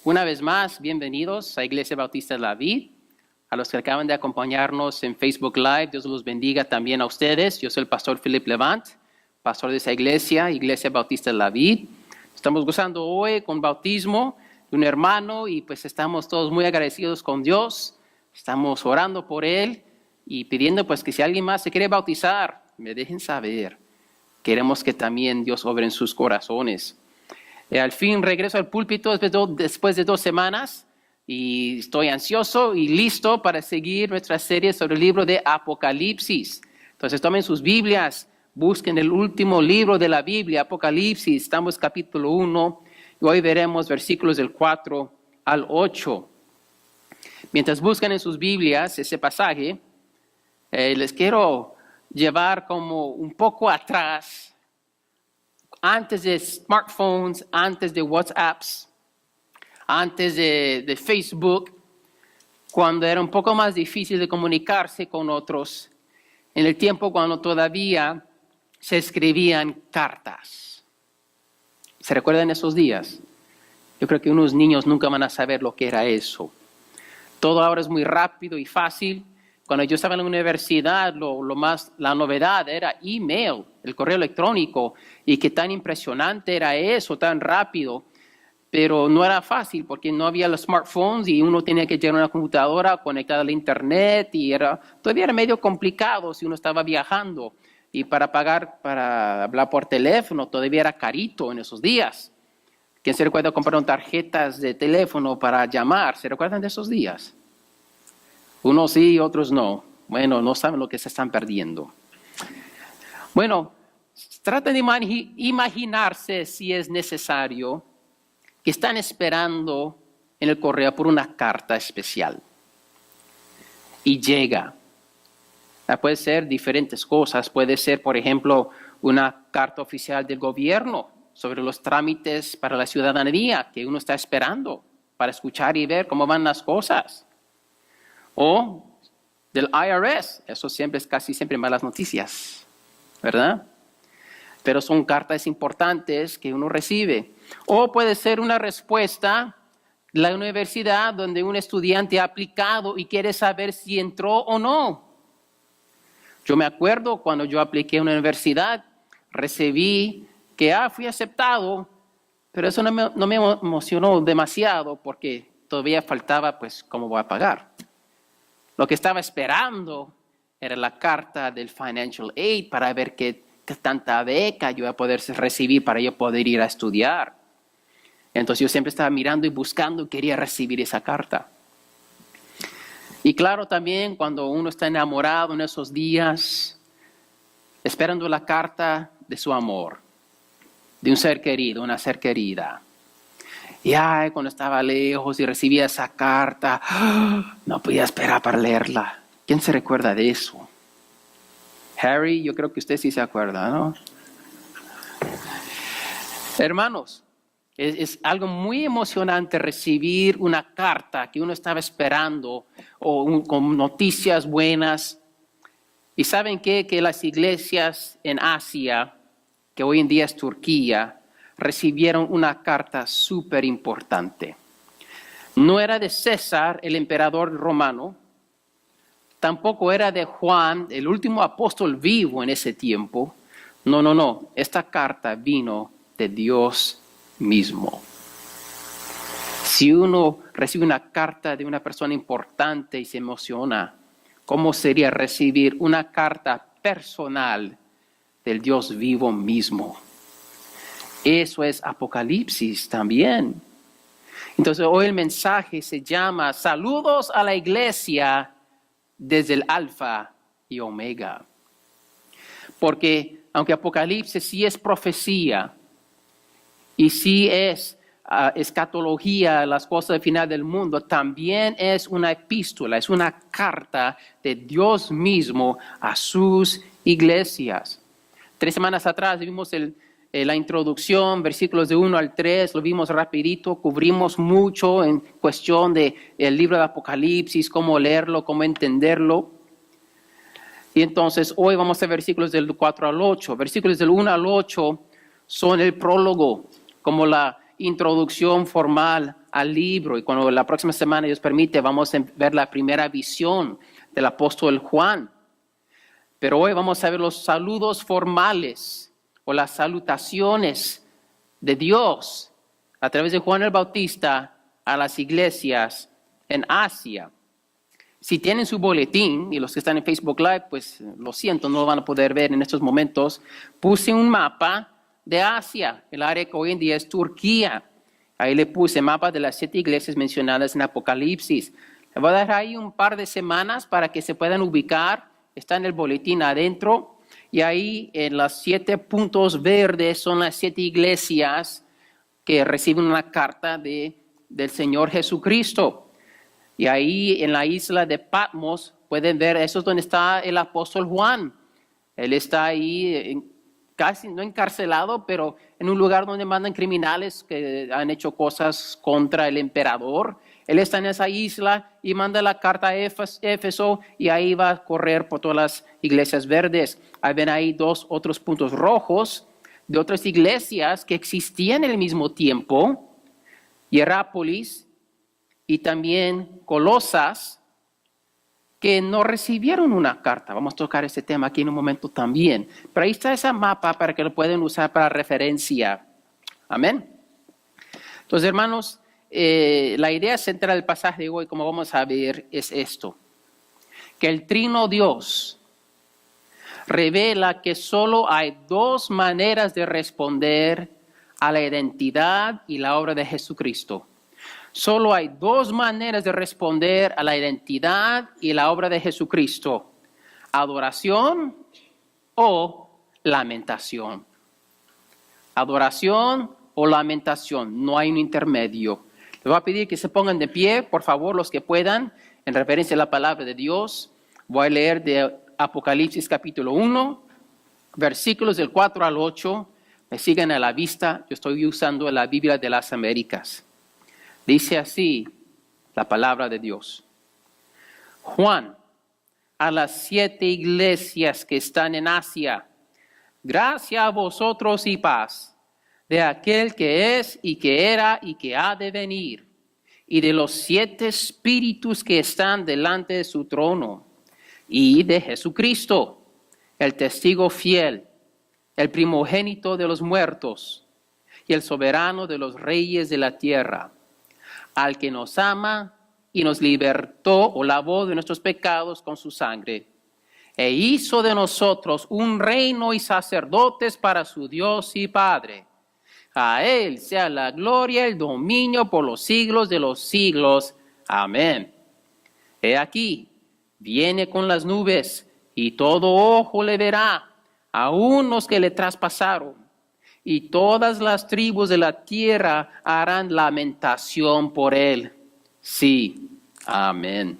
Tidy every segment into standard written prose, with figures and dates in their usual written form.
Una vez más, bienvenidos a Iglesia Bautista La Vid. A los que acaban de acompañarnos en Facebook Live, Dios los bendiga también a ustedes. Yo soy el pastor Philip Levant, pastor de esa iglesia, Iglesia Bautista La Vid. Estamos gozando hoy con bautismo de un hermano y pues estamos todos muy agradecidos con Dios. Estamos orando por él y pidiendo pues que si alguien más se quiere bautizar, me dejen saber. Queremos que también Dios obre en sus corazones. Al fin regreso al púlpito después de 2 semanas y estoy ansioso y listo para seguir nuestra serie sobre el libro de Apocalipsis. Entonces tomen sus Biblias, busquen el último libro de la Biblia, Apocalipsis. Estamos en capítulo 1 y hoy veremos versículos del 4 al 8. Mientras buscan en sus Biblias ese pasaje, les quiero llevar como un poco atrás. Antes de smartphones, antes de WhatsApps, antes de Facebook, cuando era un poco más difícil de comunicarse con otros, en el tiempo cuando todavía se escribían cartas. ¿Se recuerdan esos días? Yo creo que unos niños nunca van a saber lo que era eso. Todo ahora es muy rápido y fácil. Cuando yo estaba en la universidad, la novedad era email, el correo electrónico, y qué tan impresionante era eso, tan rápido. Pero no era fácil porque no había los smartphones y uno tenía que llevar una computadora conectada al internet y todavía era medio complicado si uno estaba viajando. Y para hablar por teléfono todavía era carito en esos días. ¿Quién se recuerda comprar tarjetas de teléfono para llamar? ¿Se recuerdan de esos días? Unos sí, otros no. Bueno, no saben lo que se están perdiendo. Bueno, traten de imaginarse si es necesario que están esperando en el correo por una carta especial. Y llega. Puede ser diferentes cosas. Puede ser, por ejemplo, una carta oficial del gobierno sobre los trámites para la ciudadanía que uno está esperando para escuchar y ver cómo van las cosas. O del IRS, eso casi siempre malas noticias, ¿verdad? Pero son cartas importantes que uno recibe. O puede ser una respuesta de la universidad donde un estudiante ha aplicado y quiere saber si entró o no. Yo me acuerdo cuando yo apliqué a una universidad, recibí que fui aceptado, pero eso no me emocionó demasiado porque todavía faltaba, pues, ¿cómo voy a pagar? Lo que estaba esperando era la carta del Financial Aid para ver qué tanta beca yo iba a poder recibir para yo poder ir a estudiar. Entonces yo siempre estaba mirando y buscando y quería recibir esa carta. Y claro, también cuando uno está enamorado en esos días, esperando la carta de su amor, de un ser querido, una ser querida. Y cuando estaba lejos y recibía esa carta, no podía esperar para leerla. ¿Quién se recuerda de eso? Harry, yo creo que usted sí se acuerda, ¿no? Hermanos, es algo muy emocionante recibir una carta que uno estaba esperando con noticias buenas. ¿Y saben qué? Que las iglesias en Asia, que hoy en día es Turquía, recibieron una carta súper importante. No era de César, el emperador romano, tampoco era de Juan, el último apóstol vivo en ese tiempo. No. Esta carta vino de Dios mismo. Si uno recibe una carta de una persona importante y se emociona, ¿cómo sería recibir una carta personal del Dios vivo mismo? Eso es Apocalipsis también. Entonces hoy el mensaje se llama Saludos a la iglesia desde el Alfa y Omega. Porque aunque Apocalipsis sí es profecía y sí es escatología, las cosas del final del mundo, también es una epístola, es una carta de Dios mismo a sus iglesias. 3 semanas atrás vimos la introducción, versículos de 1 al 3, lo vimos rapidito, cubrimos mucho en cuestión del libro de Apocalipsis, cómo leerlo, cómo entenderlo. Y entonces hoy vamos a ver versículos del 4 al 8. Versículos del 1 al 8 son el prólogo, como la introducción formal al libro. Y cuando la próxima semana, Dios permite, vamos a ver la primera visión del apóstol Juan. Pero hoy vamos a ver los saludos formales o las salutaciones de Dios a través de Juan el Bautista a las iglesias en Asia. Si tienen su boletín, y los que están en Facebook Live, pues lo siento, no lo van a poder ver en estos momentos, puse un mapa de Asia, el área que hoy en día es Turquía. Ahí le puse mapa de las 7 iglesias mencionadas en Apocalipsis. Le voy a dar ahí un par de semanas para que se puedan ubicar. Está en el boletín adentro. Y ahí en los 7 puntos verdes son las 7 iglesias que reciben una carta del Señor Jesucristo. Y ahí en la isla de Patmos pueden ver, eso es donde está el apóstol Juan. Él está ahí casi no encarcelado, pero en un lugar donde mandan criminales que han hecho cosas contra el emperador. Él está en esa isla y manda la carta a Éfeso y ahí va a correr por todas las iglesias verdes. Ahí ven ahí 2 otros puntos rojos de otras iglesias que existían en el mismo tiempo. Hierápolis y también Colosas, que no recibieron una carta. Vamos a tocar este tema aquí en un momento también. Pero ahí está ese mapa para que lo puedan usar para referencia. Amén. Entonces, hermanos, la idea central del pasaje de hoy, como vamos a ver, es esto. Que el Trino Dios revela que solo hay 2 maneras de responder a la identidad y la obra de Jesucristo. Solo hay 2 maneras de responder a la identidad y la obra de Jesucristo: adoración o lamentación. Adoración o lamentación, no hay un intermedio. Les voy a pedir que se pongan de pie, por favor, los que puedan, en referencia a la palabra de Dios. Voy a leer de Apocalipsis capítulo 1, versículos del 4 al 8. Me siguen a la vista, yo estoy usando la Biblia de las Américas. Dice así la palabra de Dios. Juan, a las 7 iglesias que están en Asia, gracia a vosotros y paz, de aquel que es y que era y que ha de venir, y de los 7 espíritus que están delante de su trono, y de Jesucristo, el testigo fiel, el primogénito de los muertos, y el soberano de los reyes de la tierra, al que nos ama y nos libertó o lavó de nuestros pecados con su sangre, e hizo de nosotros un reino y sacerdotes para su Dios y Padre. A Él sea la gloria y el dominio por los siglos de los siglos. Amén. He aquí, viene con las nubes, y todo ojo le verá, aun los que le traspasaron. Y todas las tribus de la tierra harán lamentación por él. Sí, amén.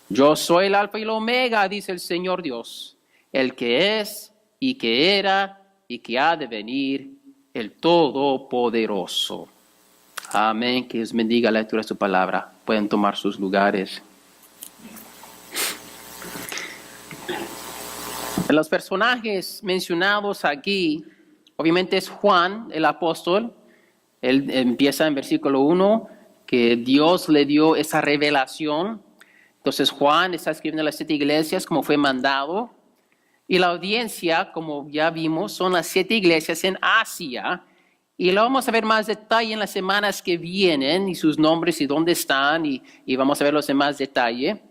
Yo soy el Alfa y el Omega, dice el Señor Dios, el que es y que era y que ha de venir, el Todopoderoso. Amén. Que Dios bendiga la lectura de su palabra. Pueden tomar sus lugares. De los personajes mencionados aquí, obviamente es Juan, el apóstol. Él empieza en versículo 1, que Dios le dio esa revelación. Entonces Juan está escribiendo a las 7 iglesias como fue mandado. Y la audiencia, como ya vimos, son las 7 iglesias en Asia. Y lo vamos a ver más detalle en las semanas que vienen, y sus nombres y dónde están, y vamos a verlos en más detalle.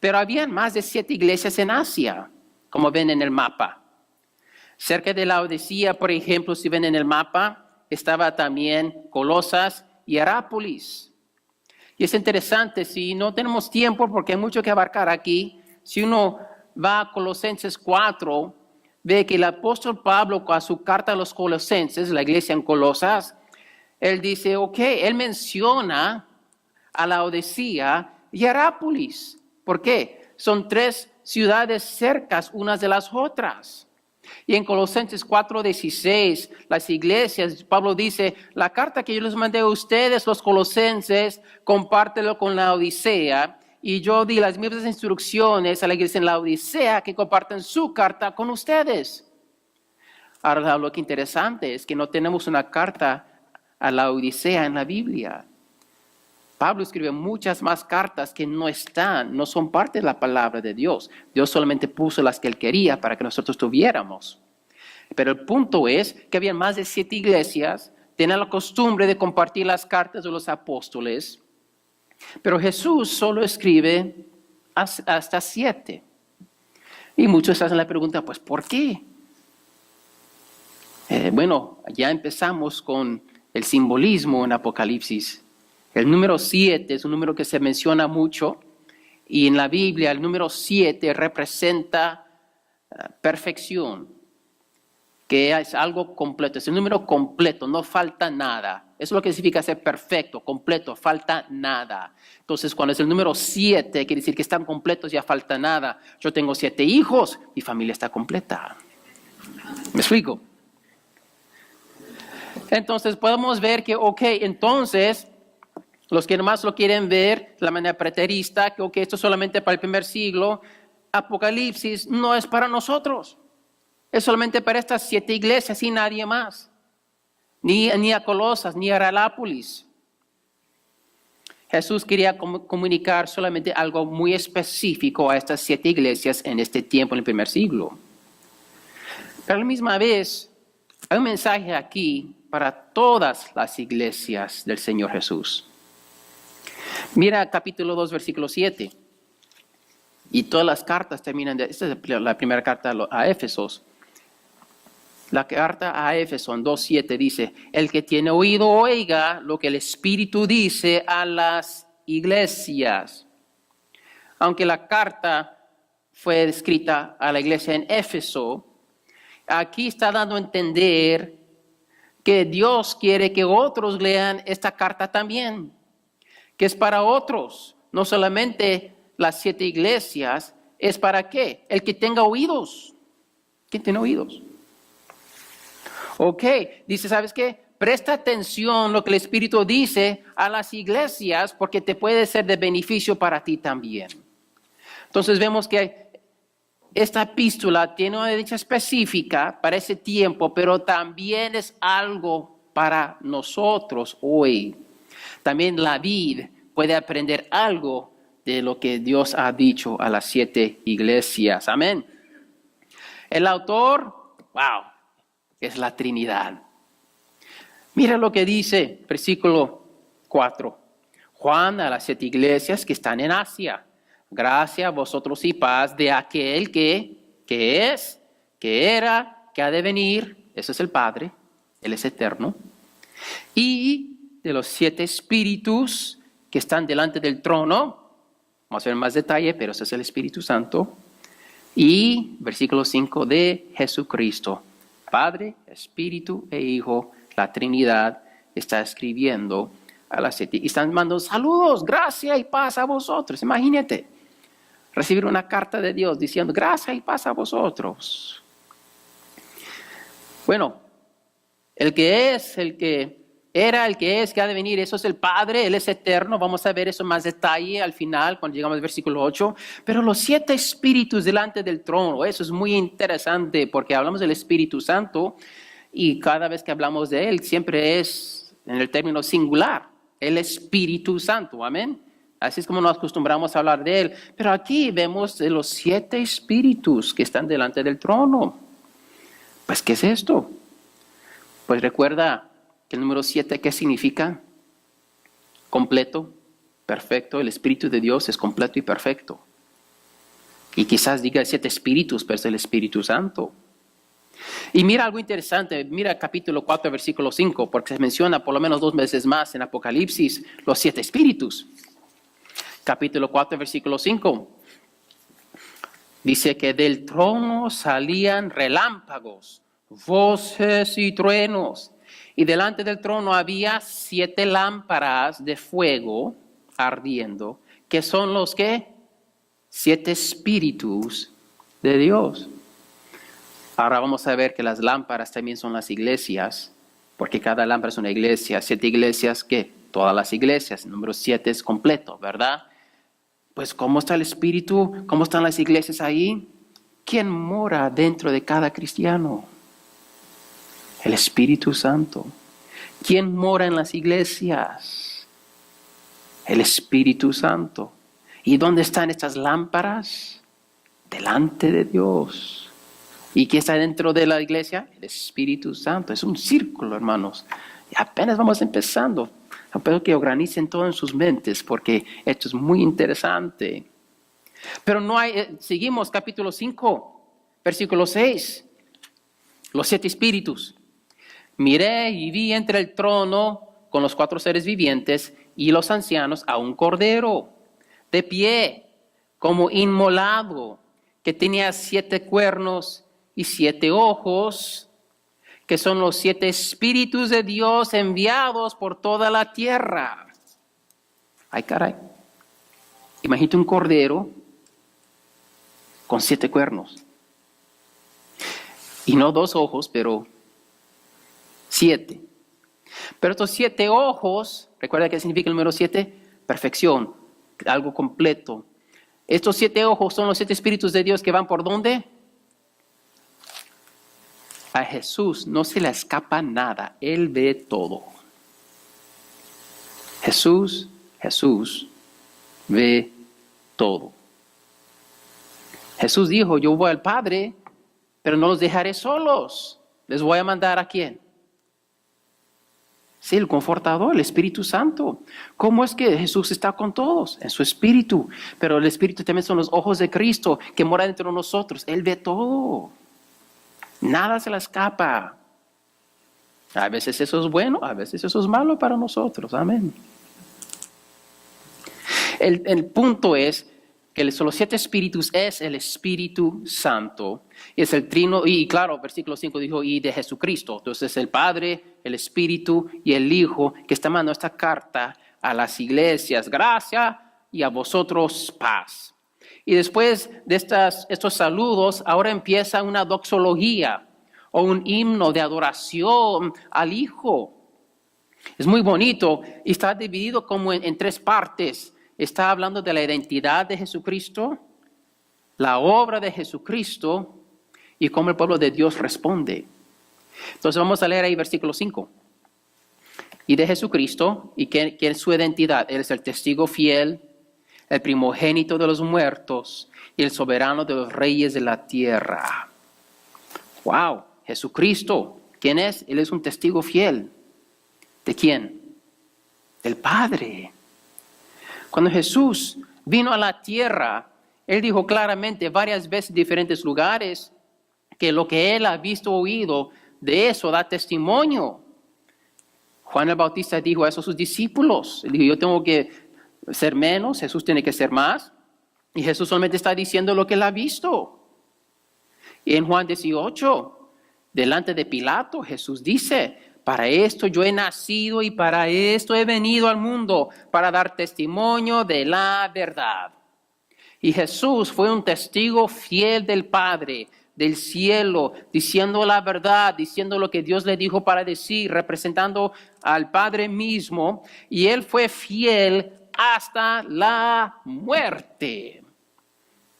Pero habían más de 7 iglesias en Asia, como ven en el mapa. Cerca de Laodicea, por ejemplo, si ven en el mapa, estaba también Colosas y Hierápolis. Y es interesante, si no tenemos tiempo, porque hay mucho que abarcar aquí, si uno va a Colosenses 4, ve que el apóstol Pablo, con su carta a los Colosenses, la iglesia en Colosas, él dice, él menciona a Laodicea y Hierápolis. ¿Por qué? Son 3 ciudades cercas unas de las otras. Y en Colosenses 4:16, las iglesias, Pablo dice, la carta que yo les mandé a ustedes, los colosenses, compártelo con la Odisea. Y yo di las mismas instrucciones a la iglesia en la Odisea que comparten su carta con ustedes. Ahora, lo que interesante es que no tenemos una carta a la Odisea en la Biblia. Pablo escribe muchas más cartas que no son parte de la palabra de Dios. Dios solamente puso las que él quería para que nosotros tuviéramos. Pero el punto es que había más de 7 iglesias, tenían la costumbre de compartir las cartas de los apóstoles, pero Jesús solo escribe hasta 7. Y muchos hacen la pregunta, pues, ¿por qué? Bueno, ya empezamos con el simbolismo en Apocalipsis. El número 7 es un número que se menciona mucho y en la Biblia el número 7 representa perfección, que es algo completo, es el número completo, no falta nada. Eso es lo que significa ser perfecto, completo, falta nada. Entonces, cuando es el número 7, quiere decir que están completos, ya falta nada. Yo tengo 7 hijos, mi familia está completa. ¿Me explico? Entonces, podemos ver que, entonces, los que nomás lo quieren ver de la manera preterista, que esto es solamente para el primer siglo, Apocalipsis no es para nosotros. Es solamente para estas 7 iglesias y nadie más. Ni a Colosas, ni a Herápolis. Jesús quería comunicar solamente algo muy específico a estas 7 iglesias en este tiempo, en el primer siglo. Pero a la misma vez, hay un mensaje aquí para todas las iglesias del Señor Jesús. Mira capítulo 2, versículo 7. Y todas las cartas terminan esta es la primera carta a Éfesos. La carta a Éfeso en 2:7 dice, el que tiene oído oiga lo que el Espíritu dice a las iglesias. Aunque la carta fue escrita a la iglesia en Éfeso, aquí está dando a entender que Dios quiere que otros lean esta carta también, que es para otros, no solamente las 7 iglesias, es para qué, el que tenga oídos. ¿Quién tiene oídos? Dice, ¿sabes qué? Presta atención lo que el Espíritu dice a las iglesias porque te puede ser de beneficio para ti también. Entonces vemos que esta epístola tiene una dicha específica para ese tiempo, pero también es algo para nosotros hoy. También la vid puede aprender algo de lo que Dios ha dicho a las 7 iglesias. Amén. El autor, es la Trinidad. Mira lo que dice, versículo 4. Juan a las 7 iglesias que están en Asia. Gracia a vosotros y paz de aquel que es, que era, que ha de venir. Ese es el Padre, Él es eterno. Y de los 7 espíritus que están delante del trono. Vamos a ver más detalle, pero ese es el Espíritu Santo. Y versículo 5 de Jesucristo. Padre, Espíritu e Hijo, la Trinidad está escribiendo a las 7. Y están mandando saludos, gracia y paz a vosotros. Imagínate, recibir una carta de Dios diciendo gracia y paz a vosotros. Bueno, el que es, el que era, el que es, que ha de venir, eso es el Padre, Él es eterno. Vamos a ver eso en más detalle al final, cuando llegamos al versículo 8. Pero los 7 espíritus delante del trono, eso es muy interesante porque hablamos del Espíritu Santo y cada vez que hablamos de Él siempre es en el término singular, el Espíritu Santo, amén. Así es como nos acostumbramos a hablar de Él. Pero aquí vemos de los 7 espíritus que están delante del trono. Pues, ¿qué es esto? Pues recuerda que el número 7, ¿qué significa? Completo, perfecto. El Espíritu de Dios es completo y perfecto. Y quizás diga 7 espíritus, pero es el Espíritu Santo. Y mira algo interesante, mira capítulo 4, versículo 5, porque se menciona por lo menos 2 veces más en Apocalipsis los 7 espíritus. Capítulo 4, versículo 5. Dice que del trono salían relámpagos, voces y truenos. Y delante del trono había 7 lámparas de fuego ardiendo, que son los que 7 espíritus de Dios. Ahora vamos a ver que las lámparas también son las iglesias, porque cada lámpara es una iglesia. 7 iglesias, ¿qué? Todas las iglesias. El número 7 es completo, ¿verdad? Pues ¿cómo está el espíritu? ¿Cómo están las iglesias ahí? ¿Quién mora dentro de cada cristiano? El Espíritu Santo. ¿Quién mora en las iglesias? El Espíritu Santo. ¿Y dónde están estas lámparas? Delante de Dios. ¿Y qué está dentro de la iglesia? El Espíritu Santo. Es un círculo, hermanos. Y apenas vamos empezando. Espero que organicen todo en sus mentes porque esto es muy interesante. Pero no hay, seguimos capítulo 5, versículo 6. Los 7 espíritus. Miré y vi entre el trono con los 4 seres vivientes y los ancianos a un cordero de pie como inmolado, que tenía 7 cuernos y 7 ojos, que son los 7 espíritus de Dios enviados por toda la tierra. Ay, caray. Imagínate un cordero con 7 cuernos. Y no 2 ojos, pero 7. Pero estos 7 ojos, ¿recuerda qué significa el número 7? Perfección, algo completo. Estos 7 ojos son los 7 espíritus de Dios que van ¿por dónde? A Jesús no se le escapa nada, Él ve todo. Jesús ve todo. Jesús dijo, yo voy al Padre, pero no los dejaré solos. ¿Les voy a mandar a quién? Sí, el Confortador, el Espíritu Santo. ¿Cómo es que Jesús está con todos? En su Espíritu. Pero el Espíritu también son los ojos de Cristo que mora dentro de nosotros. Él ve todo. Nada se le escapa. A veces eso es bueno, a veces eso es malo para nosotros. Amén. El punto es que los 7 espíritus es el Espíritu Santo. Es el trino, y claro, versículo 5 dijo, y de Jesucristo. Entonces el Padre, el Espíritu y el Hijo que está mandando esta carta a las iglesias. Gracia y a vosotros paz. Y después de estos saludos, ahora empieza una doxología o un himno de adoración al Hijo. Es muy bonito y está dividido como en 3 partes. Está hablando de la identidad de Jesucristo, la obra de Jesucristo y cómo el pueblo de Dios responde. Entonces vamos a leer ahí versículo 5. Y de Jesucristo, ¿y qué es su identidad? Él es el testigo fiel, el primogénito de los muertos y el soberano de los reyes de la tierra. ¡Wow! Jesucristo, ¿quién es? Él es un testigo fiel. ¿De quién? Del Padre. Cuando Jesús vino a la tierra, Él dijo claramente varias veces en diferentes lugares que lo que Él ha visto, oído, de eso da testimonio. Juan el Bautista dijo eso a sus discípulos. Él dijo, yo tengo que ser menos, Jesús tiene que ser más. Y Jesús solamente está diciendo lo que Él ha visto. Y en Juan 18, delante de Pilato, Jesús dice, para esto yo he nacido y para esto he venido al mundo, para dar testimonio de la verdad. Y Jesús fue un testigo fiel del Padre, del cielo, diciendo la verdad, diciendo lo que Dios le dijo para decir, representando al Padre mismo. Y Él fue fiel hasta la muerte.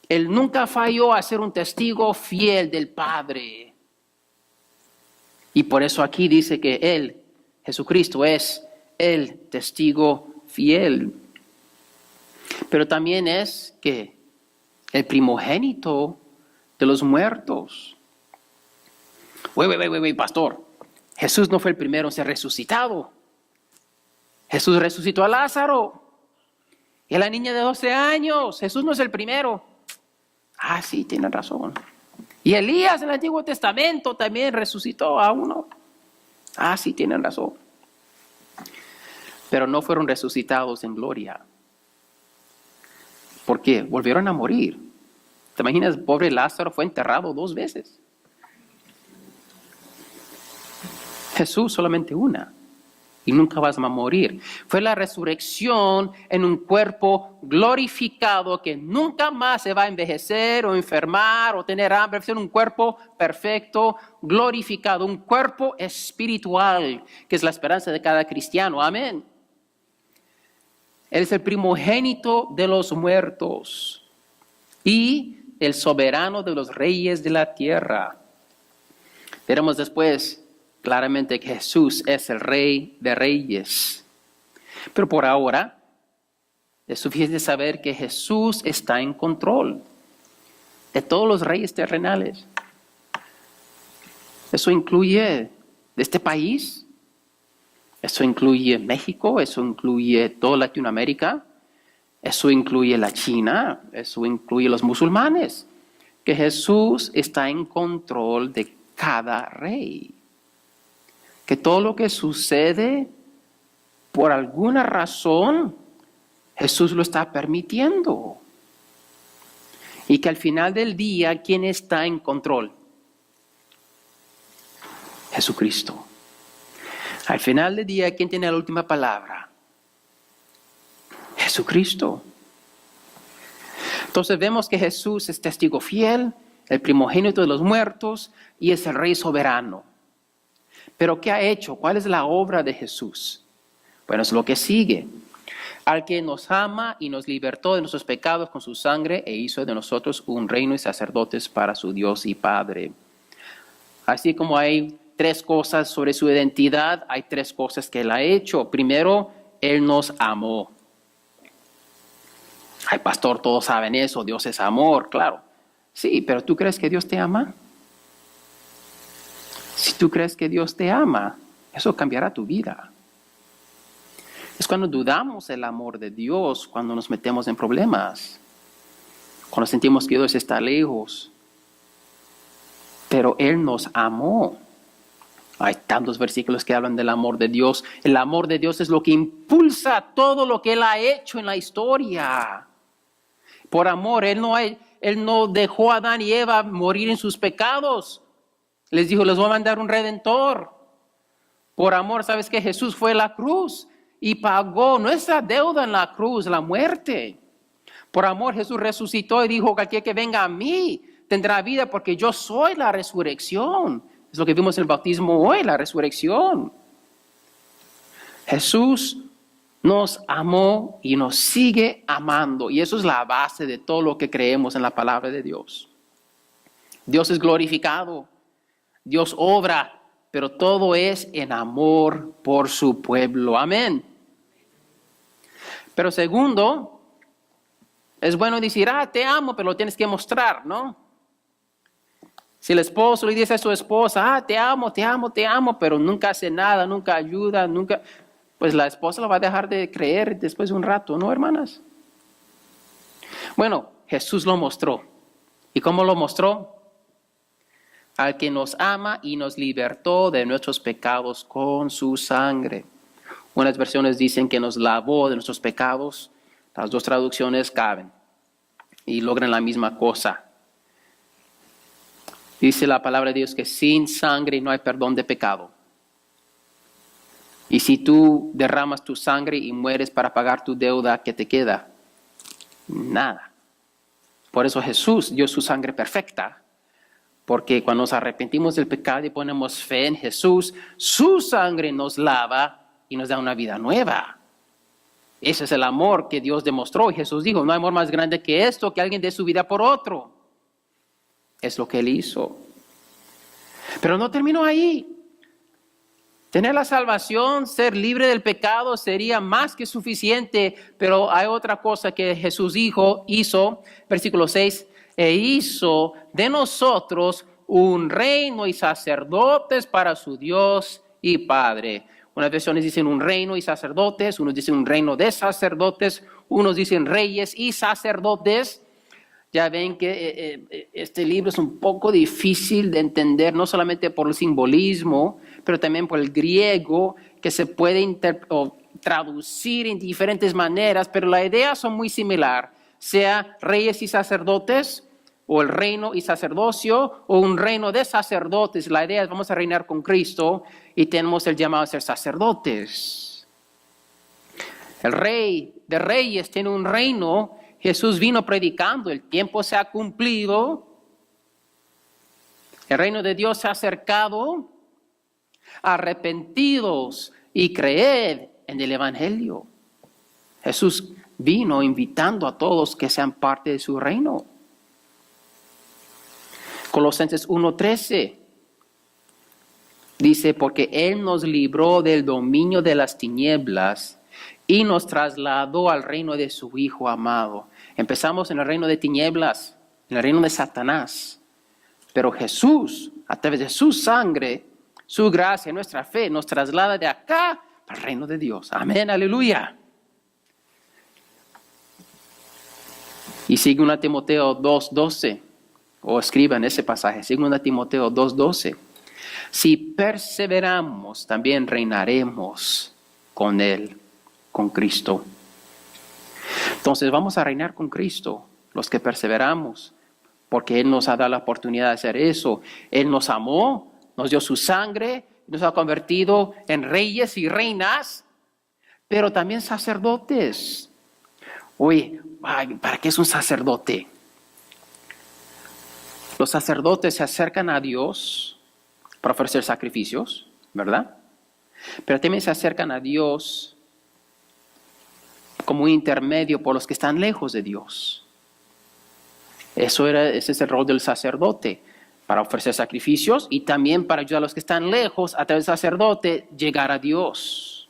Él nunca falló a ser un testigo fiel del Padre. Y por eso aquí dice que Él, Jesucristo, es el testigo fiel. Pero también es que el primogénito de los muertos. Pastor. Jesús no fue el primero en ser resucitado. Jesús resucitó a Lázaro. Y a la niña de 12 años. Jesús no es el primero. Ah, sí, tienen razón. Y Elías en el Antiguo Testamento también resucitó a uno. Ah, sí, tienen razón. Pero no fueron resucitados en gloria. ¿Por qué? Volvieron a morir. ¿Te imaginas? Pobre Lázaro fue enterrado 2 veces. Jesús solamente una. Y nunca vas a morir. Fue la resurrección en un cuerpo glorificado que nunca más se va a envejecer o enfermar o tener hambre. Fue un cuerpo perfecto, glorificado, un cuerpo espiritual, que es la esperanza de cada cristiano. Amén. Él es el primogénito de los muertos y el soberano de los reyes de la tierra. Veremos después claramente que Jesús es el Rey de Reyes. Pero por ahora es suficiente saber que Jesús está en control de todos los reyes terrenales. Eso incluye de este país, eso incluye México, eso incluye toda Latinoamérica, eso incluye la China, eso incluye los musulmanes. Que Jesús está en control de cada rey. Que todo lo que sucede, por alguna razón, Jesús lo está permitiendo. Y que al final del día, ¿quién está en control? Jesucristo. Al final del día, ¿quién tiene la última palabra? Jesucristo. Entonces vemos que Jesús es testigo fiel, el primogénito de los muertos y es el Rey soberano. Pero ¿qué ha hecho? ¿Cuál es la obra de Jesús? Bueno, es lo que sigue. Al que nos ama y nos libertó de nuestros pecados con su sangre e hizo de nosotros un reino y sacerdotes para su Dios y Padre. Así como hay 3 cosas sobre su identidad, hay 3 cosas que Él ha hecho. Primero, Él nos amó. Ay, pastor, todos saben eso, Dios es amor, claro. Sí, pero ¿tú crees que Dios te ama? Si tú crees que Dios te ama, eso cambiará tu vida. Es cuando dudamos el amor de Dios, cuando nos metemos en problemas, cuando sentimos que Dios está lejos. Pero Él nos amó. Hay tantos versículos que hablan del amor de Dios. El amor de Dios es lo que impulsa todo lo que Él ha hecho en la historia. Por amor, Él no dejó a Adán y Eva morir en sus pecados. Les dijo, les voy a mandar un redentor. Por amor, ¿sabes qué? Jesús fue a la cruz y pagó nuestra deuda en la cruz, la muerte. Por amor, Jesús resucitó y dijo, cualquiera que venga a mí tendrá vida porque yo soy la resurrección. Es lo que vimos en el bautismo hoy, la resurrección. Jesús nos amó y nos sigue amando. Y eso es la base de todo lo que creemos en la palabra de Dios. Dios es glorificado, Dios obra, pero todo es en amor por su pueblo. Amén. Pero segundo, es bueno decir, te amo, pero lo tienes que mostrar, ¿no? Si el esposo le dice a su esposa, te amo, te amo, te amo, pero nunca hace nada, nunca ayuda, pues la esposa lo va a dejar de creer después de un rato, ¿no, hermanas? Bueno, Jesús lo mostró. ¿Y cómo lo mostró? Al que nos ama y nos libertó de nuestros pecados con su sangre. Unas versiones dicen que nos lavó de nuestros pecados. Las 2 traducciones caben y logran la misma cosa. Dice la palabra de Dios que sin sangre no hay perdón de pecado. Y si tú derramas tu sangre y mueres para pagar tu deuda, ¿qué te queda? Nada. Por eso Jesús dio su sangre perfecta. Porque cuando nos arrepentimos del pecado y ponemos fe en Jesús, su sangre nos lava y nos da una vida nueva. Ese es el amor que Dios demostró. Y Jesús dijo, no hay amor más grande que esto, que alguien dé su vida por otro. Es lo que Él hizo. Pero no terminó ahí. Tener la salvación, ser libre del pecado sería más que suficiente, pero hay otra cosa que Jesús hizo, versículo 6, e hizo de nosotros un reino y sacerdotes para su Dios y Padre. Unas versiones dicen un reino y sacerdotes, unos dicen un reino de sacerdotes, unos dicen reyes y sacerdotes. Ya ven que este libro es un poco difícil de entender, no solamente por el simbolismo, pero también por el griego, que se puede traducir en diferentes maneras, pero la idea son muy similar, sea reyes y sacerdotes, o el reino y sacerdocio, o un reino de sacerdotes. La idea es vamos a reinar con Cristo y tenemos el llamado a ser sacerdotes. El rey de reyes tiene un reino. Jesús vino predicando, el tiempo se ha cumplido, el reino de Dios se ha acercado, arrepentidos y creed en el Evangelio. Jesús vino invitando a todos que sean parte de su reino. Colosenses 1:13. Dice, porque Él nos libró del dominio de las tinieblas y nos trasladó al reino de su Hijo amado. Empezamos en el reino de tinieblas, en el reino de Satanás. Pero Jesús, a través de su sangre, su gracia, nuestra fe, nos traslada de acá al reino de Dios. Amén, aleluya. Y 2 Timoteo 2:12, o escriban ese pasaje, 2 Timoteo 2:12. Si perseveramos, también reinaremos con Él, con Cristo. Entonces vamos a reinar con Cristo, los que perseveramos, porque Él nos ha dado la oportunidad de hacer eso. Él nos amó, nos dio su sangre, nos ha convertido en reyes y reinas, pero también sacerdotes. Oye, ¿para qué es un sacerdote? Los sacerdotes se acercan a Dios para ofrecer sacrificios, ¿verdad? Pero también se acercan a Dios como un intermedio por los que están lejos de Dios. Ese es el rol del sacerdote, para ofrecer sacrificios y también para ayudar a los que están lejos a través del sacerdote llegar a Dios.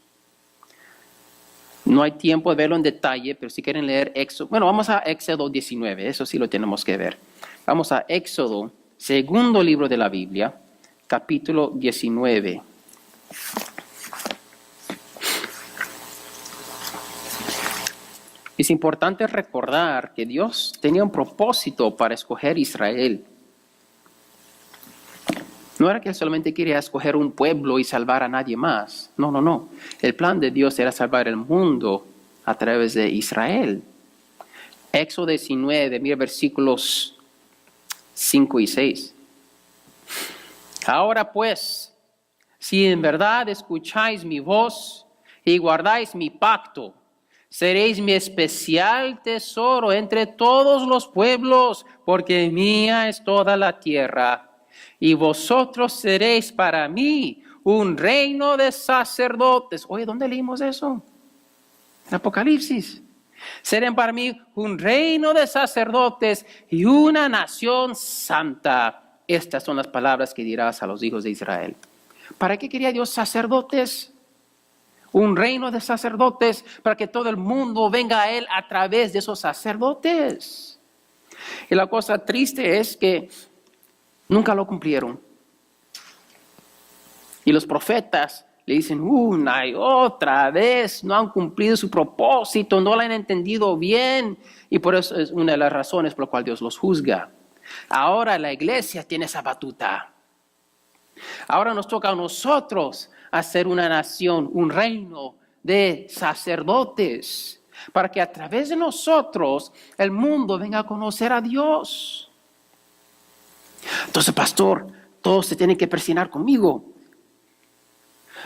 No hay tiempo de verlo en detalle, pero si quieren leer Éxodo, bueno, vamos a Éxodo 19, eso sí lo tenemos que ver. Vamos a Éxodo, segundo libro de la Biblia, capítulo 19. Es importante recordar que Dios tenía un propósito para escoger Israel. No era que Él solamente quería escoger un pueblo y salvar a nadie más. No, no, no. El plan de Dios era salvar el mundo a través de Israel. Éxodo 19, mira versículos 5 y 6. Ahora pues, si en verdad escucháis mi voz y guardáis mi pacto, seréis mi especial tesoro entre todos los pueblos, porque mía es toda la tierra. Y vosotros seréis para mí un reino de sacerdotes. Oye, ¿dónde leímos eso? En Apocalipsis. Serán para mí un reino de sacerdotes y una nación santa. Estas son las palabras que dirás a los hijos de Israel. ¿Para qué quería Dios sacerdotes? Un reino de sacerdotes para que todo el mundo venga a Él a través de esos sacerdotes. Y la cosa triste es que nunca lo cumplieron. Y los profetas le dicen una y otra vez, no han cumplido su propósito, no lo han entendido bien. Y por eso es una de las razones por la cual Dios los juzga. Ahora la iglesia tiene esa batuta. Ahora nos toca a nosotros hacer una nación, un reino de sacerdotes, para que a través de nosotros el mundo venga a conocer a Dios. Entonces, pastor, todos se tienen que persignar conmigo.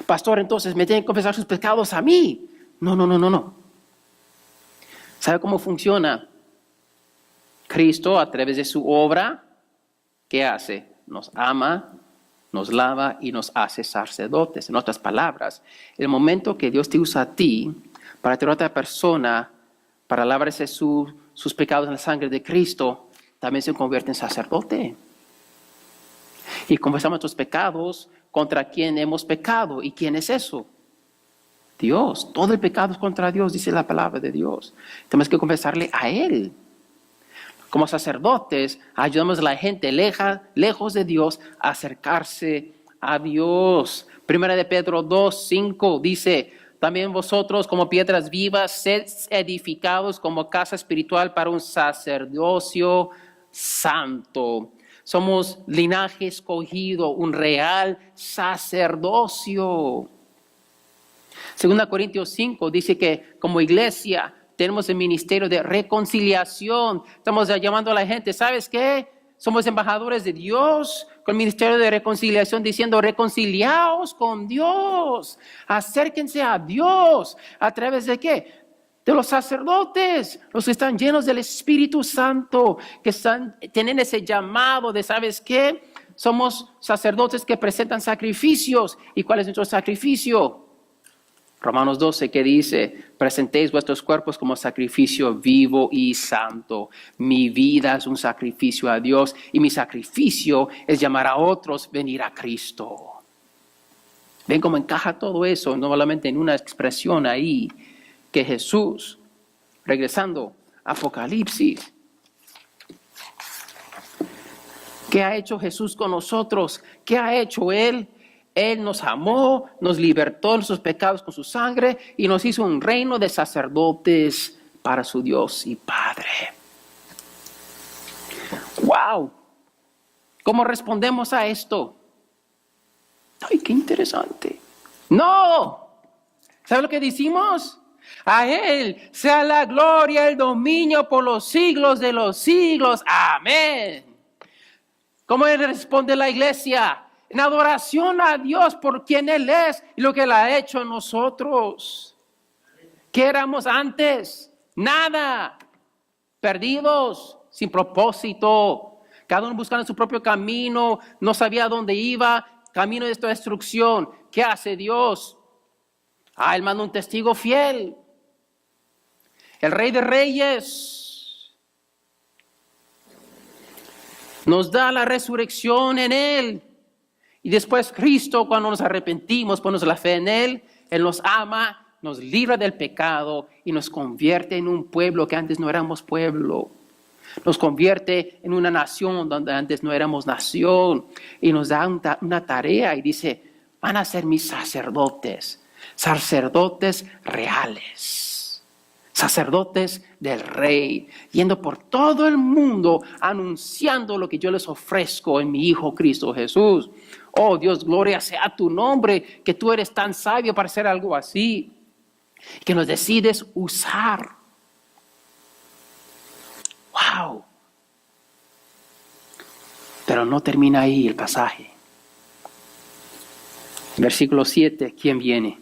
Pastor, entonces me tienen que confesar sus pecados a mí. No. ¿Sabe cómo funciona? Cristo, a través de su obra, ¿qué hace? Nos ama, nos lava y nos hace sacerdotes. En otras palabras, el momento que Dios te usa a ti para tener a otra persona, para lavarse sus pecados en la sangre de Cristo, también se convierte en sacerdote. Y confesamos nuestros pecados contra quien hemos pecado. ¿Y quién es eso? Dios. Todo el pecado es contra Dios, dice la palabra de Dios. Tenemos que confesarle a Él. Como sacerdotes, ayudamos a la gente lejos de Dios a acercarse a Dios. Primera de Pedro 2:5 dice, también vosotros como piedras vivas, sed edificados como casa espiritual para un sacerdocio santo. Somos linaje escogido, un real sacerdocio. 2 Corintios 5 dice que como iglesia tenemos el ministerio de reconciliación. Estamos llamando a la gente, ¿sabes qué? Somos embajadores de Dios con el ministerio de reconciliación diciendo reconciliaos con Dios. Acérquense a Dios. ¿A través de qué? De los sacerdotes, los que están llenos del Espíritu Santo, que tienen ese llamado de, ¿sabes qué? Somos sacerdotes que presentan sacrificios. ¿Y cuál es nuestro sacrificio? Romanos 12, que dice, presentéis vuestros cuerpos como sacrificio vivo y santo. Mi vida es un sacrificio a Dios y mi sacrificio es llamar a otros a venir a Cristo. Ven cómo encaja todo eso, no solamente en una expresión ahí, que Jesús, regresando a Apocalipsis, ¿qué ha hecho Jesús con nosotros? ¿Qué ha hecho Él? Él nos amó, nos libertó de nuestros pecados con su sangre y nos hizo un reino de sacerdotes para su Dios y Padre. ¡Wow! ¿Cómo respondemos a esto? ¡Ay, qué interesante! ¡No! ¿Sabe lo que decimos? A Él sea la gloria, el dominio por los siglos de los siglos. ¡Amén! ¿Cómo responde la iglesia? En adoración a Dios por quien Él es y lo que Él ha hecho en nosotros. ¿Qué éramos antes? Nada. Perdidos, sin propósito. Cada uno buscando su propio camino. No sabía dónde iba. Camino de esta destrucción. ¿Qué hace Dios? Él manda un testigo fiel. El Rey de Reyes. Nos da la resurrección en Él. Y después Cristo, cuando nos arrepentimos, ponemos la fe en Él, Él nos ama, nos libra del pecado y nos convierte en un pueblo que antes no éramos pueblo. Nos convierte en una nación donde antes no éramos nación. Y nos da una tarea y dice, van a ser mis sacerdotes, sacerdotes reales. Sacerdotes del Rey, yendo por todo el mundo, anunciando lo que yo les ofrezco en mi Hijo Cristo Jesús. Oh Dios, gloria sea tu nombre, que tú eres tan sabio para hacer algo así, que nos decides usar. ¡Wow! Pero no termina ahí el pasaje. Versículo 7, ¿quién viene?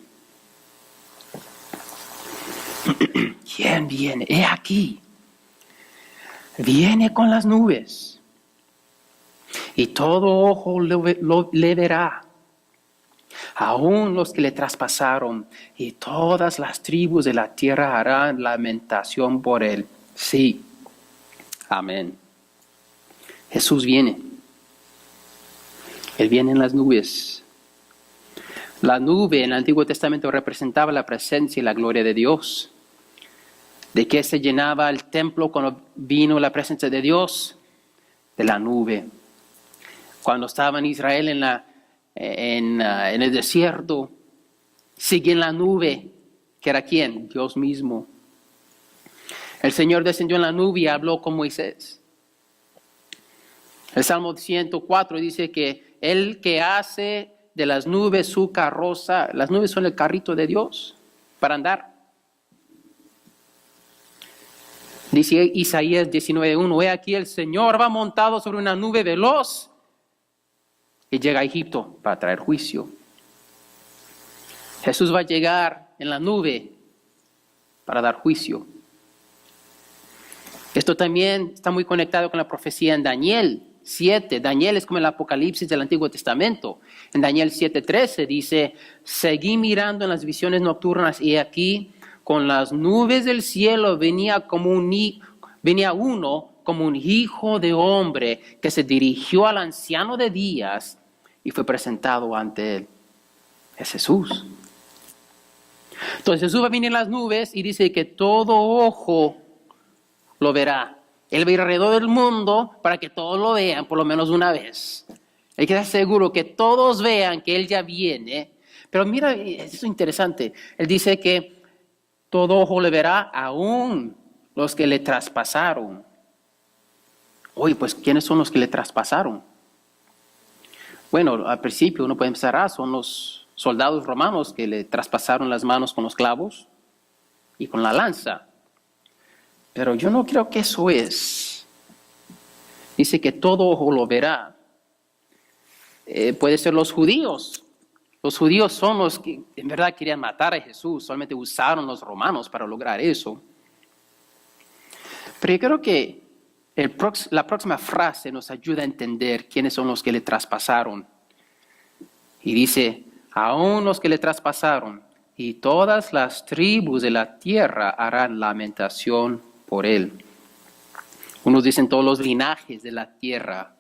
¿Quién viene? He aquí. Viene con las nubes. Y todo ojo le verá. Aún los que le traspasaron. Y todas las tribus de la tierra harán lamentación por él. Sí. Amén. Jesús viene. Él viene en las nubes. La nube en el Antiguo Testamento representaba la presencia y la gloria de Dios. ¿De qué se llenaba el templo cuando vino la presencia de Dios? De la nube. Cuando estaba en Israel en el desierto, sigue en la nube, que era ¿quién? Dios mismo. El Señor descendió en la nube y habló con Moisés. El Salmo 104 dice que Él que hace de las nubes su carroza, las nubes son el carrito de Dios para andar. Dice Isaías 19:1, he aquí el Señor va montado sobre una nube veloz y llega a Egipto para traer juicio. Jesús va a llegar en la nube para dar juicio. Esto también está muy conectado con la profecía en Daniel 7. Daniel es como el Apocalipsis del Antiguo Testamento. En Daniel 7:13 dice, seguí mirando en las visiones nocturnas y aquí con las nubes del cielo venía uno como un hijo de hombre que se dirigió al anciano de días y fue presentado ante él. Es Jesús. Entonces Jesús va a venir en las nubes y dice que todo ojo lo verá. Él va a ir alrededor del mundo para que todos lo vean por lo menos una vez. Hay que estar seguro que todos vean que Él ya viene. Pero mira, es interesante. Él dice que todo ojo le verá, aún los que le traspasaron. Oye, pues ¿quiénes son los que le traspasaron? Bueno, al principio uno puede empezar, son los soldados romanos que le traspasaron las manos con los clavos y con la lanza. Pero yo no creo que eso es. Dice que todo ojo lo verá. Puede ser los judíos. Los judíos son los que en verdad querían matar a Jesús. Solamente usaron los romanos para lograr eso. Pero yo creo que la próxima frase nos ayuda a entender quiénes son los que le traspasaron. Y dice, aún los que le traspasaron y todas las tribus de la tierra harán lamentación por él. Unos dicen todos los linajes de la tierra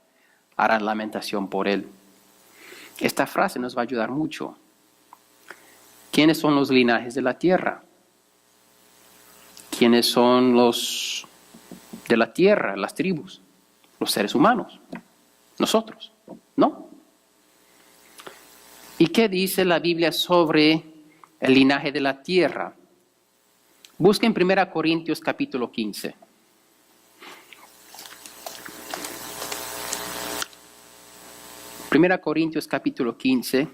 harán lamentación por él. Esta frase nos va a ayudar mucho. ¿Quiénes son los linajes de la tierra? ¿Quiénes son los de la tierra, las tribus? Los seres humanos. Nosotros, ¿no? ¿Y qué dice la Biblia sobre el linaje de la tierra? Busquen 1 Corintios capítulo 15. 1 Corintios capítulo 15.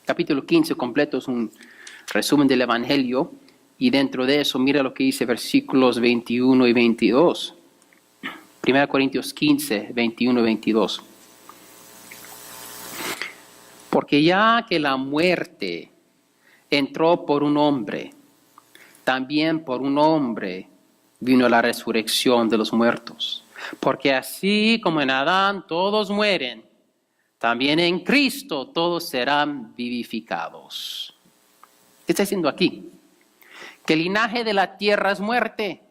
Capítulo 15 completo es un resumen del Evangelio. Y dentro de eso, mira lo que dice versículos 21 y 22. 1 Corintios 15, 21 y 22. Porque ya que la muerte entró por un hombre, también por un hombre vino la resurrección de los muertos. Porque así como en Adán todos mueren, también en Cristo todos serán vivificados. ¿Qué está diciendo aquí? Que el linaje de la tierra es muerte.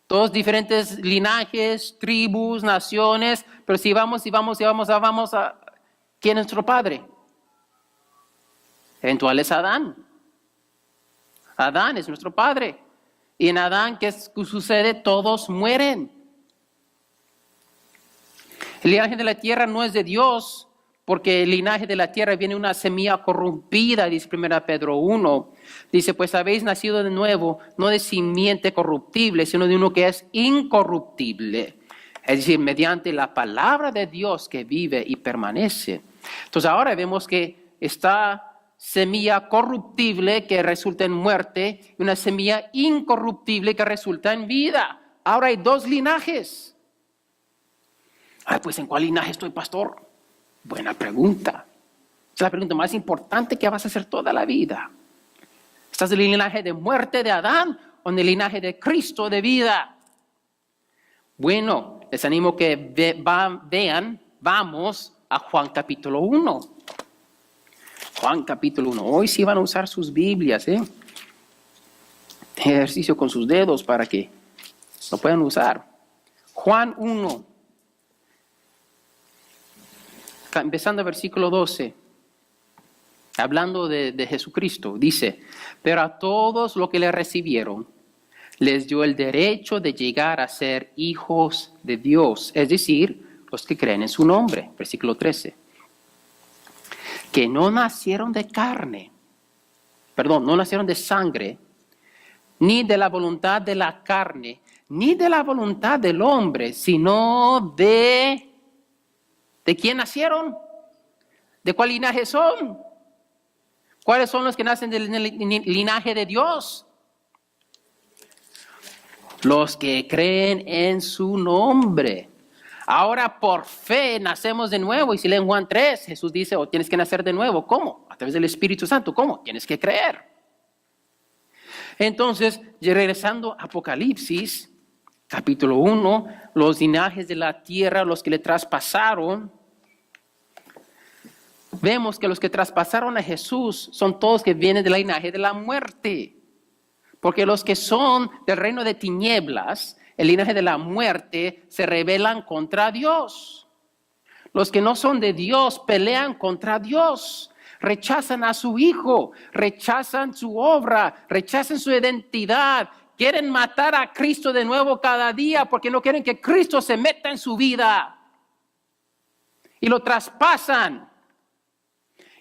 Todos diferentes linajes, tribus, naciones, pero si vamos a ¿quién es nuestro padre? Eventual es Adán. Adán es nuestro padre. Y en Adán, ¿qué sucede? Todos mueren. El linaje de la tierra no es de Dios, porque el linaje de la tierra viene una semilla corrompida, dice 1 Pedro 1. Dice, pues habéis nacido de nuevo, no de simiente corruptible, sino de uno que es incorruptible. Es decir, mediante la palabra de Dios que vive y permanece. Entonces ahora vemos que esta semilla corruptible que resulta en muerte y una semilla incorruptible que resulta en vida. Ahora hay dos linajes. Pues ¿en cuál linaje estoy, pastor? Buena pregunta. Es la pregunta más importante que vas a hacer toda la vida. ¿Estás en el linaje de muerte de Adán o en el linaje de Cristo de vida? Bueno, les animo que vean, vamos a Juan capítulo 1. Juan capítulo 1. Hoy sí van a usar sus Biblias, ejercicio con sus dedos para que lo puedan usar. Juan 1. Empezando versículo 12. Hablando de Jesucristo, dice, pero a todos los que le recibieron, les dio el derecho de llegar a ser hijos de Dios, es decir, los que creen en su nombre. Versículo 13. Que no nacieron de no nacieron de sangre, ni de la voluntad de la carne, ni de la voluntad del hombre, sino ¿de quién nacieron? ¿De cuál linaje son? ¿Cuáles son los que nacen del linaje de Dios? Los que creen en su nombre. Ahora por fe nacemos de nuevo. Y si leen Juan 3, Jesús dice, tienes que nacer de nuevo. ¿Cómo? A través del Espíritu Santo. ¿Cómo? Tienes que creer. Entonces, regresando a Apocalipsis, capítulo 1, los linajes de la tierra, los que le traspasaron. Vemos que los que traspasaron a Jesús son todos que vienen del linaje de la muerte. Porque los que son del reino de tinieblas, el linaje de la muerte, se rebelan contra Dios. Los que no son de Dios pelean contra Dios. Rechazan a su Hijo, rechazan su obra, rechazan su identidad. Quieren matar a Cristo de nuevo cada día porque no quieren que Cristo se meta en su vida. Y lo traspasan.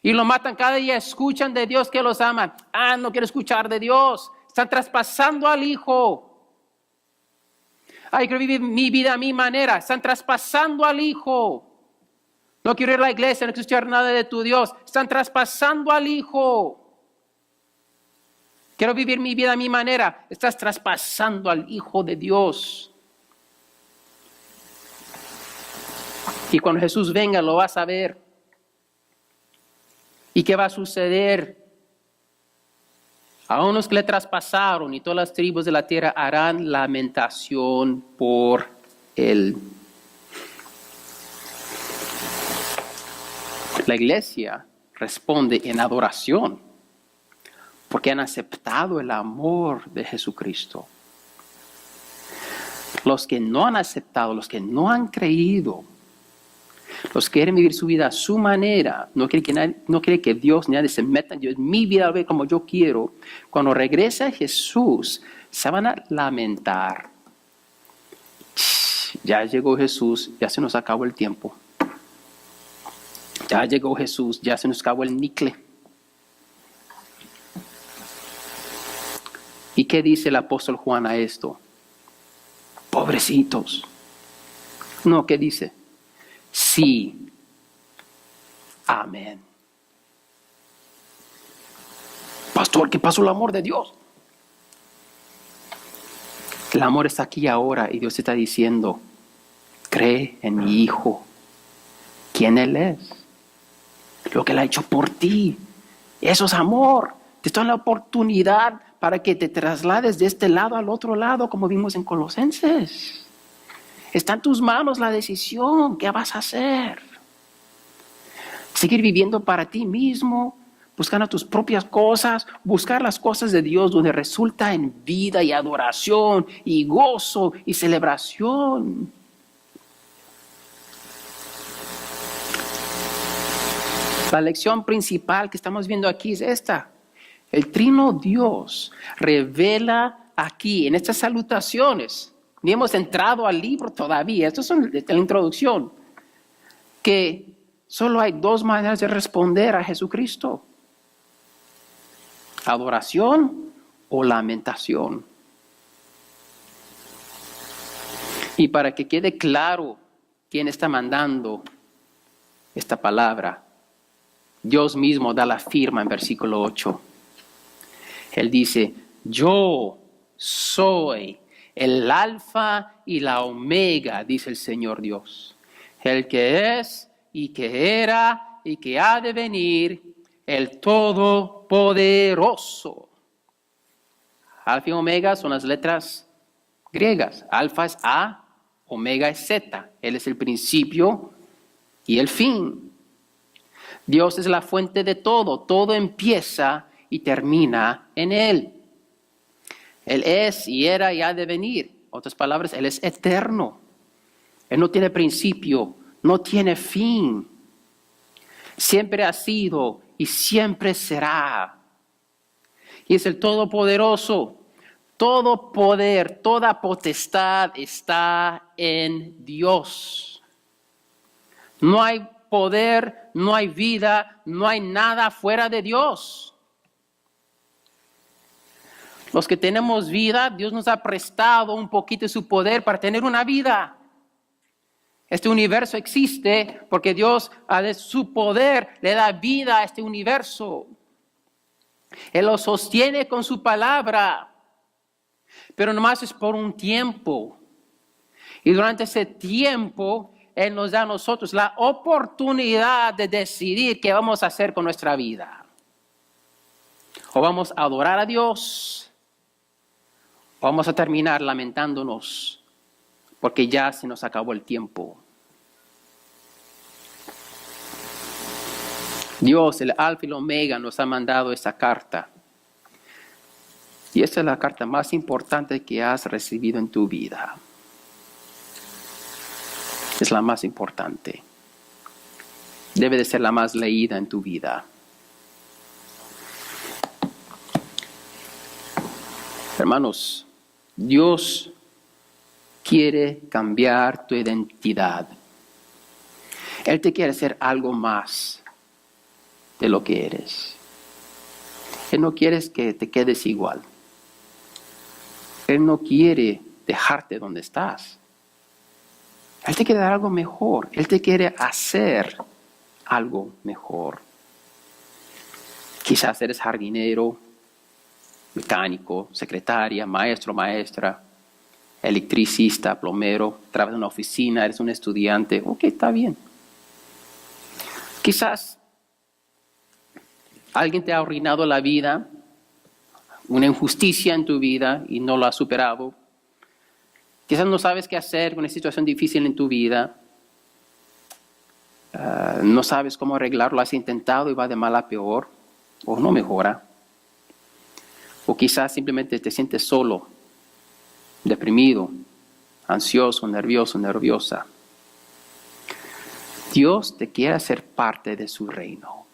Y lo matan cada día, escuchan de Dios que los aman. No quiero escuchar de Dios. Están traspasando al Hijo. Quiero vivir mi vida a mi manera. Están traspasando al Hijo. No quiero ir a la iglesia, no quiero escuchar nada de tu Dios. Están traspasando al Hijo. Quiero vivir mi vida a mi manera. Estás traspasando al Hijo de Dios. Y cuando Jesús venga lo vas a ver. ¿Y qué va a suceder? A unos que le traspasaron y todas las tribus de la tierra harán lamentación por él. La iglesia responde en adoración porque han aceptado el amor de Jesucristo. Los que no han aceptado, los que no han creído, Los que quieren vivir su vida a su manera, no quiere que Dios ni nadie se meta en mi vida a ver como yo quiero. Cuando regrese Jesús, se van a lamentar. Ya llegó Jesús, ya se nos acabó el tiempo. Ya llegó Jesús, ya se nos acabó el nicle. ¿Y qué dice el apóstol Juan a esto? Pobrecitos. No, ¿qué dice? Sí. Amén. Pastor, ¿qué pasó el amor de Dios? El amor está aquí ahora y Dios te está diciendo, cree en mi Hijo. ¿Quién Él es? Lo que Él ha hecho por ti. Eso es amor. Te está dando la oportunidad para que te traslades de este lado al otro lado, como vimos en Colosenses. Está en tus manos la decisión. ¿Qué vas a hacer? Seguir viviendo para ti mismo, buscando tus propias cosas, buscar las cosas de Dios donde resulta en vida y adoración y gozo y celebración. La lección principal que estamos viendo aquí es esta. El Trino Dios revela aquí, en estas salutaciones, ni hemos entrado al libro todavía, esto es la introducción, que solo hay dos maneras de responder a Jesucristo. Adoración o lamentación. Y para que quede claro quién está mandando esta palabra, Dios mismo da la firma en versículo 8. Él dice, yo soy el alfa y la omega, dice el Señor Dios. El que es y que era y que ha de venir, el Todopoderoso. Alfa y omega son las letras griegas. Alfa es A, omega es Z. Él es el principio y el fin. Dios es la fuente de todo. Todo empieza y termina en Él. Él es y era y ha de venir. Otras palabras, Él es eterno. Él no tiene principio, no tiene fin. Siempre ha sido y siempre será. Y es el Todopoderoso. Todo poder, toda potestad está en Dios. No hay poder, no hay vida, no hay nada fuera de Dios. Los que tenemos vida, Dios nos ha prestado un poquito de su poder para tener una vida. Este universo existe porque Dios, de su poder, le da vida a este universo. Él lo sostiene con su palabra, pero nomás es por un tiempo. Y durante ese tiempo, Él nos da a nosotros la oportunidad de decidir qué vamos a hacer con nuestra vida. O vamos a adorar a Dios, o vamos a terminar lamentándonos porque ya se nos acabó el tiempo. Dios, el Alfa y el Omega, nos ha mandado esta carta. Y esta es la carta más importante que has recibido en tu vida. Es la más importante. Debe de ser la más leída en tu vida. Hermanos, Dios quiere cambiar tu identidad. Él te quiere hacer algo más de lo que eres. Él no quiere que te quedes igual. Él no quiere dejarte donde estás. Él te quiere dar algo mejor. Él te quiere hacer algo mejor. Quizás eres jardinero, mecánico, secretaria, maestro, maestra, electricista, plomero, trabajas en una oficina, eres un estudiante. Ok, está bien. Quizás alguien te ha arruinado la vida, una injusticia en tu vida y no lo has superado. Quizás no sabes qué hacer con una situación difícil en tu vida. No sabes cómo arreglarlo, has intentado y va de mal a peor o no mejora. O quizás simplemente te sientes solo, deprimido, ansioso, nervioso, nerviosa. Dios te quiere hacer parte de su reino.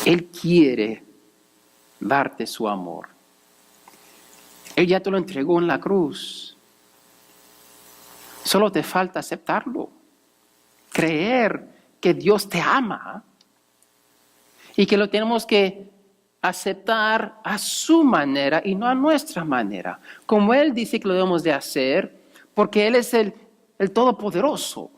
Él quiere darte su amor. Él ya te lo entregó en la cruz. Solo te falta aceptarlo. Creer que Dios te ama y que lo tenemos que aceptar a su manera y no a nuestra manera. Como Él dice que lo debemos de hacer, porque Él es el Todopoderoso.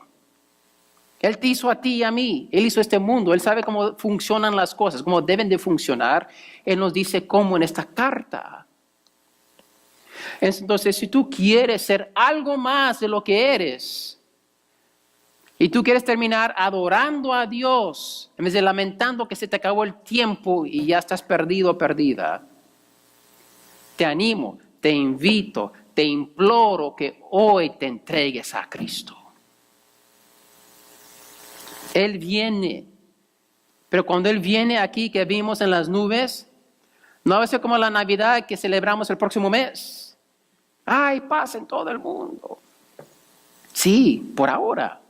Él te hizo a ti y a mí. Él hizo este mundo. Él sabe cómo funcionan las cosas, cómo deben de funcionar. Él nos dice cómo en esta carta. Entonces, si tú quieres ser algo más de lo que eres, y tú quieres terminar adorando a Dios, en vez de lamentando que se te acabó el tiempo y ya estás perdido o perdida, te animo, te invito, te imploro que hoy te entregues a Cristo. Él viene, pero cuando Él viene aquí que vimos en las nubes, no va a ser como la Navidad que celebramos el próximo mes. ¡Ay, paz en todo el mundo! Sí, por ahora.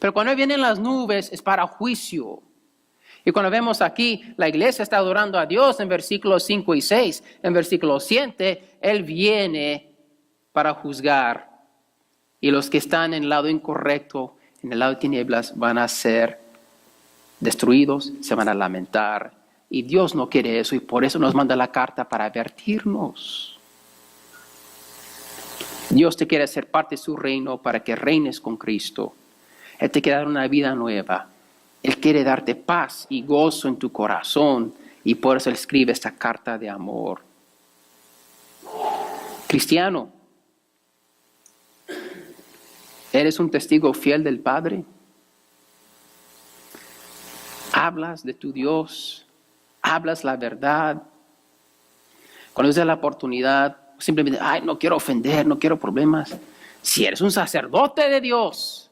Pero cuando Él viene en las nubes es para juicio. Y cuando vemos aquí, la iglesia está adorando a Dios en versículos 5 y 6. En versículo 7, Él viene para juzgar. Y los que están en el lado incorrecto, en el lado de tinieblas, van a ser destruidos, se van a lamentar. Y Dios no quiere eso y por eso nos manda la carta para advertirnos. Dios te quiere hacer parte de su reino para que reines con Cristo. Él te quiere dar una vida nueva. Él quiere darte paz y gozo en tu corazón. Y por eso Él escribe esta carta de amor. Cristiano, ¿eres un testigo fiel del Padre? ¿Hablas de tu Dios? ¿Hablas la verdad? Cuando es la oportunidad, simplemente, ay, no quiero ofender, no quiero problemas. Si eres un sacerdote de Dios,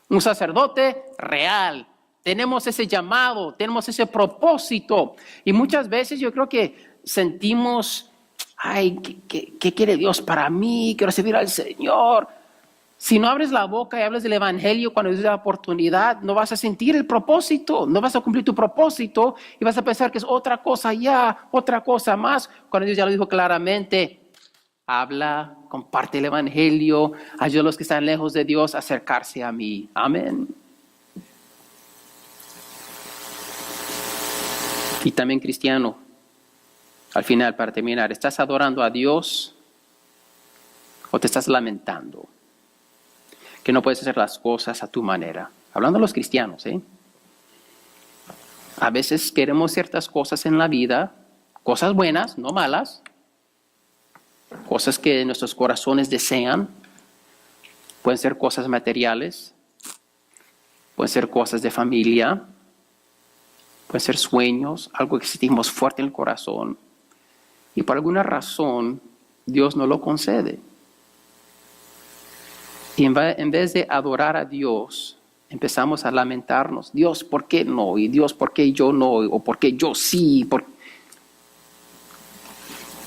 un sacerdote real, tenemos ese llamado, tenemos ese propósito. Y muchas veces yo creo que sentimos, ay, ¿qué quiere Dios para mí? Quiero servir al Señor. Si no abres la boca y hablas del Evangelio cuando es la oportunidad, no vas a sentir el propósito, no vas a cumplir tu propósito y vas a pensar que es otra cosa ya, otra cosa más. Cuando Dios ya lo dijo claramente, habla, comparte el Evangelio, ayuda a los que están lejos de Dios a acercarse a mí. Amén. Y también cristiano, al final, para terminar, ¿estás adorando a Dios o te estás lamentando? Que no puedes hacer las cosas a tu manera. Hablando a los cristianos, A veces queremos ciertas cosas en la vida, cosas buenas, no malas, cosas que nuestros corazones desean. Pueden ser cosas materiales, pueden ser cosas de familia, pueden ser sueños, algo que sentimos fuerte en el corazón. Y por alguna razón, Dios no lo concede. Y en vez de adorar a Dios, empezamos a lamentarnos. Dios, ¿por qué no? Y Dios, ¿por qué yo no? O ¿por qué yo sí?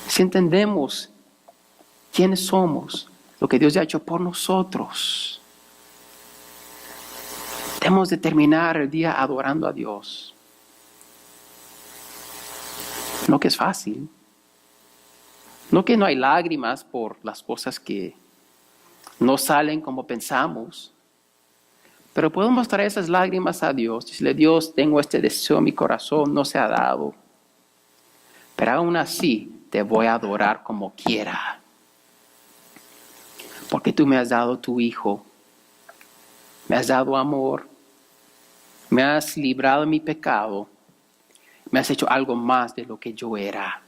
Si entendemos quiénes somos, lo que Dios ha hecho por nosotros, debemos de terminar el día adorando a Dios. No que es fácil. No que no hay lágrimas por las cosas que no salen como pensamos, pero podemos traer esas lágrimas a Dios. Decirle, Dios, tengo este deseo en mi corazón, no se ha dado, pero aún así te voy a adorar como quiera, porque tú me has dado tu Hijo, me has dado amor, me has librado de mi pecado, me has hecho algo más de lo que yo era.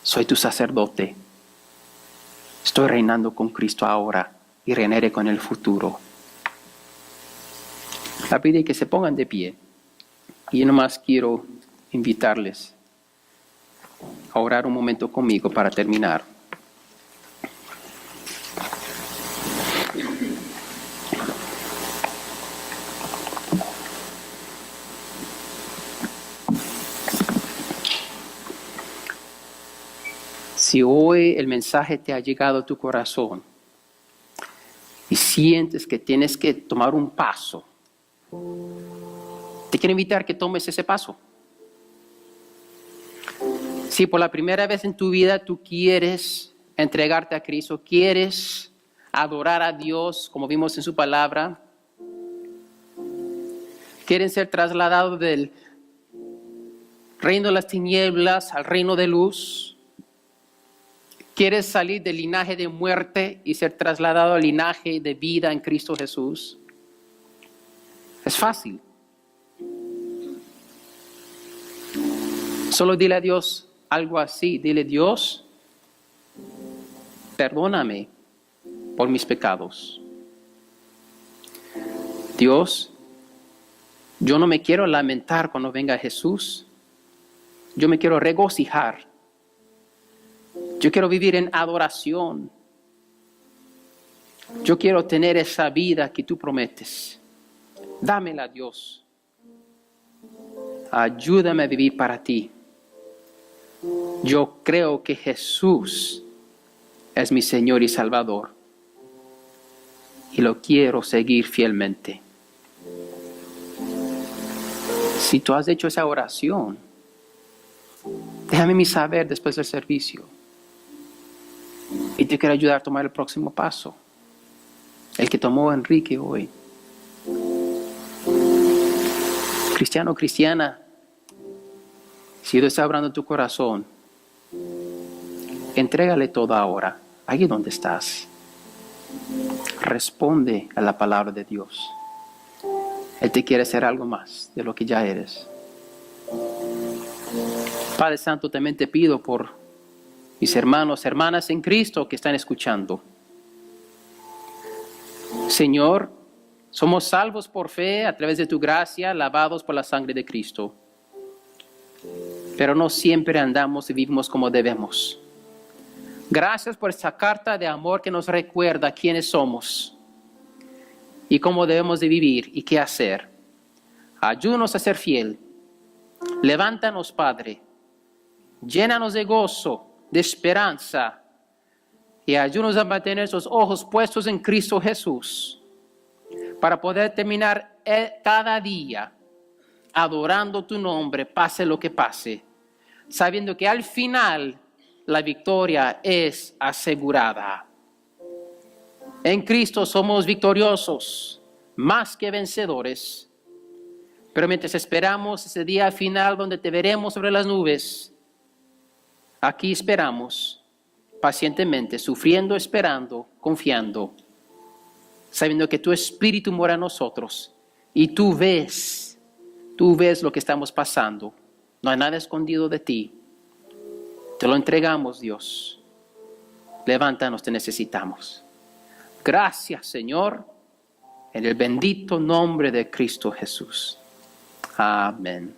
Soy tu sacerdote. Estoy reinando con Cristo ahora y reinaré con el futuro. La pide que se pongan de pie. Y yo nomás quiero invitarles a orar un momento conmigo para terminar. Si hoy el mensaje te ha llegado a tu corazón y sientes que tienes que tomar un paso, te quiero invitar a que tomes ese paso. Si por la primera vez en tu vida tú quieres entregarte a Cristo, quieres adorar a Dios, como vimos en su palabra, quieren ser trasladados del reino de las tinieblas al reino de luz, quieres salir del linaje de muerte y ser trasladado al linaje de vida en Cristo Jesús, es fácil. Solo dile a Dios algo así, dile: Dios, perdóname por mis pecados. Dios, yo no me quiero lamentar cuando venga Jesús. Yo me quiero regocijar. Yo quiero vivir en adoración. Yo quiero tener esa vida que tú prometes. Dámela, Dios. Ayúdame a vivir para ti. Yo creo que Jesús es mi Señor y Salvador. Y lo quiero seguir fielmente. Si tú has hecho esa oración, déjame saber después del servicio. Y te quiero ayudar a tomar el próximo paso. El que tomó Enrique hoy. Cristiano, cristiana, si Dios está hablando en tu corazón, entrégale todo ahora, allí donde estás. Responde a la palabra de Dios. Él te quiere hacer algo más de lo que ya eres. Padre Santo, también te pido por mis hermanos, hermanas en Cristo que están escuchando. Señor, somos salvos por fe a través de tu gracia, lavados por la sangre de Cristo. Pero no siempre andamos y vivimos como debemos. Gracias por esta carta de amor que nos recuerda quiénes somos y cómo debemos de vivir y qué hacer. Ayúdanos a ser fiel. Levántanos, Padre. Llénanos de gozo, de esperanza, y ayúdanos a mantener nuestros ojos puestos en Cristo Jesús para poder terminar cada día adorando tu nombre, pase lo que pase, sabiendo que al final la victoria es asegurada. En Cristo somos victoriosos, más que vencedores. Pero mientras esperamos ese día final donde te veremos sobre las nubes, aquí esperamos pacientemente, sufriendo, esperando, confiando, sabiendo que tu Espíritu mora en nosotros y tú ves lo que estamos pasando. No hay nada escondido de ti. Te lo entregamos, Dios. Levántanos, te necesitamos. Gracias, Señor, en el bendito nombre de Cristo Jesús. Amén.